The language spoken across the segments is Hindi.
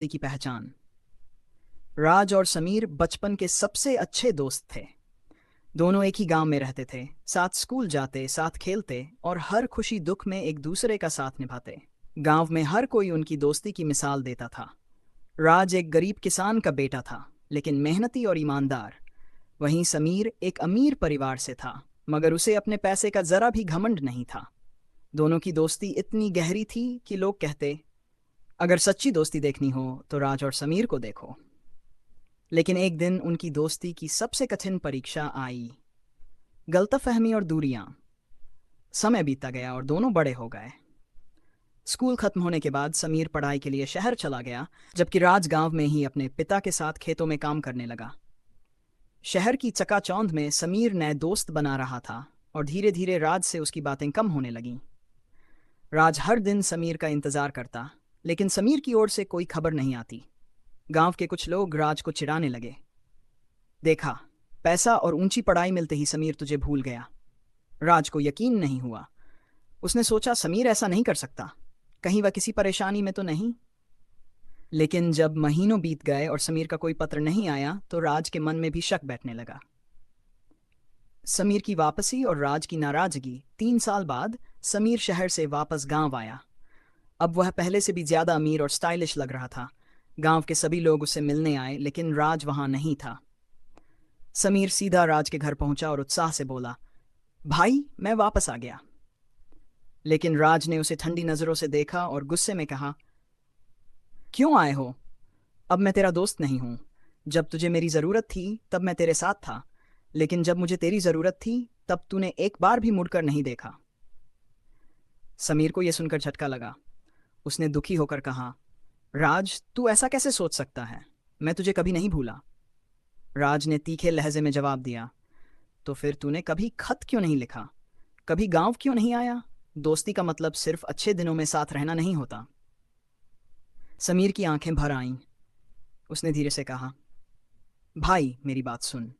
की पहचान। राज और समीर बचपन के सबसे अच्छे दोस्त थे। दोनों एक ही गांव में रहते थे, साथ स्कूल जाते, साथ खेलते और हर खुशी दुख में एक दूसरे का साथ निभाते। गांव में हर कोई उनकी दोस्ती की मिसाल देता था। राज एक गरीब किसान का बेटा था, लेकिन मेहनती और ईमानदार। वहीं समीर एक अमीर परिवार से था, मगर उसे अपने पैसे का जरा भी घमंड नहीं था। दोनों की दोस्ती इतनी गहरी थी कि लोग कहते, अगर सच्ची दोस्ती देखनी हो तो राज और समीर को देखो। लेकिन एक दिन उनकी दोस्ती की सबसे कठिन परीक्षा आई। गलतफहमी और दूरियां। समय बीतता गया और दोनों बड़े हो गए। स्कूल खत्म होने के बाद समीर पढ़ाई के लिए शहर चला गया, जबकि राज गांव में ही अपने पिता के साथ खेतों में काम करने लगा। शहर की चकाचौंध में समीर नए दोस्त बना रहा था और धीरे धीरे राज से उसकी बातें कम होने लगीं। राज हर दिन समीर का इंतजार करता, लेकिन समीर की ओर से कोई खबर नहीं आती। गांव के कुछ लोग राज को चिढ़ाने लगे। देखा, पैसा और ऊंची पढ़ाई मिलते ही समीर तुझे भूल गया। राज को यकीन नहीं हुआ। उसने सोचा समीर ऐसा नहीं कर सकता, कहीं वह किसी परेशानी में तो नहीं। लेकिन जब महीनों बीत गए और समीर का कोई पत्र नहीं आया तो राज के मन में भी शक बैठने लगा। समीर की वापसी और राज की नाराजगी। 3 साल बाद समीर शहर से वापस गांव आया। अब वह पहले से भी ज्यादा अमीर और स्टाइलिश लग रहा था। गांव के सभी लोग उससे मिलने आए, लेकिन राज वहां नहीं था। समीर सीधा राज के घर पहुंचा और उत्साह से बोला, भाई मैं वापस आ गया। लेकिन राज ने उसे ठंडी नजरों से देखा और गुस्से में कहा, क्यों आए हो? अब मैं तेरा दोस्त नहीं हूं। जब तुझे मेरी जरूरत थी तब मैं तेरे साथ था, लेकिन जब मुझे तेरी जरूरत थी तब तूने एक बार भी मुड़कर नहीं देखा। समीर को यह सुनकर झटका लगा। उसने दुखी होकर कहा, राज तू ऐसा कैसे सोच सकता है? मैं तुझे कभी नहीं भूला। राज ने तीखे लहजे में जवाब दिया, तो फिर तूने कभी खत क्यों नहीं लिखा? कभी गांव क्यों नहीं आया? दोस्ती का मतलब सिर्फ अच्छे दिनों में साथ रहना नहीं होता। समीर की आंखें भर आईं। उसने धीरे से कहा, भाई मेरी बात सुन।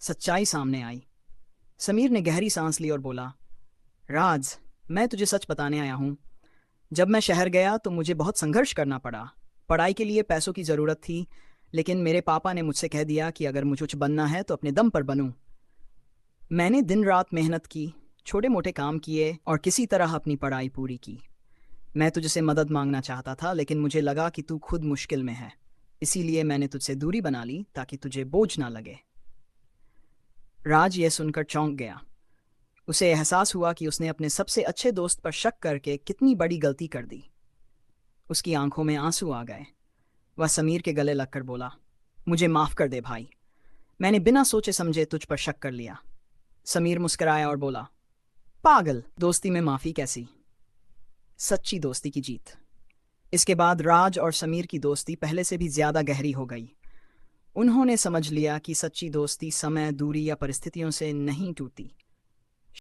सच्चाई सामने आई। समीर ने गहरी सांस ली और बोला, राज मैं तुझे सच बताने आया हूं। जब मैं शहर गया तो मुझे बहुत संघर्ष करना पड़ा। पढ़ाई के लिए पैसों की ज़रूरत थी, लेकिन मेरे पापा ने मुझसे कह दिया कि अगर मुझे कुछ बनना है तो अपने दम पर बनूं। मैंने दिन रात मेहनत की, छोटे मोटे काम किए और किसी तरह अपनी पढ़ाई पूरी की। मैं तुझसे मदद मांगना चाहता था, लेकिन मुझे लगा कि तू खुद मुश्किल में है। इसीलिए मैंने तुझसे दूरी बना ली ताकि तुझे बोझ ना लगे। राज ये सुनकर चौंक गया। उसे एहसास हुआ कि उसने अपने सबसे अच्छे दोस्त पर शक करके कितनी बड़ी गलती कर दी। उसकी आंखों में आंसू आ गए। वह समीर के गले लगकर बोला, मुझे माफ कर दे भाई, मैंने बिना सोचे समझे तुझ पर शक कर लिया। समीर मुस्कुराया और बोला, पागल, दोस्ती में माफी कैसी? सच्ची दोस्ती की जीत। इसके बाद राज और समीर की दोस्ती पहले से भी ज्यादा गहरी हो गई। उन्होंने समझ लिया कि सच्ची दोस्ती समय, दूरी या परिस्थितियों से नहीं टूटती,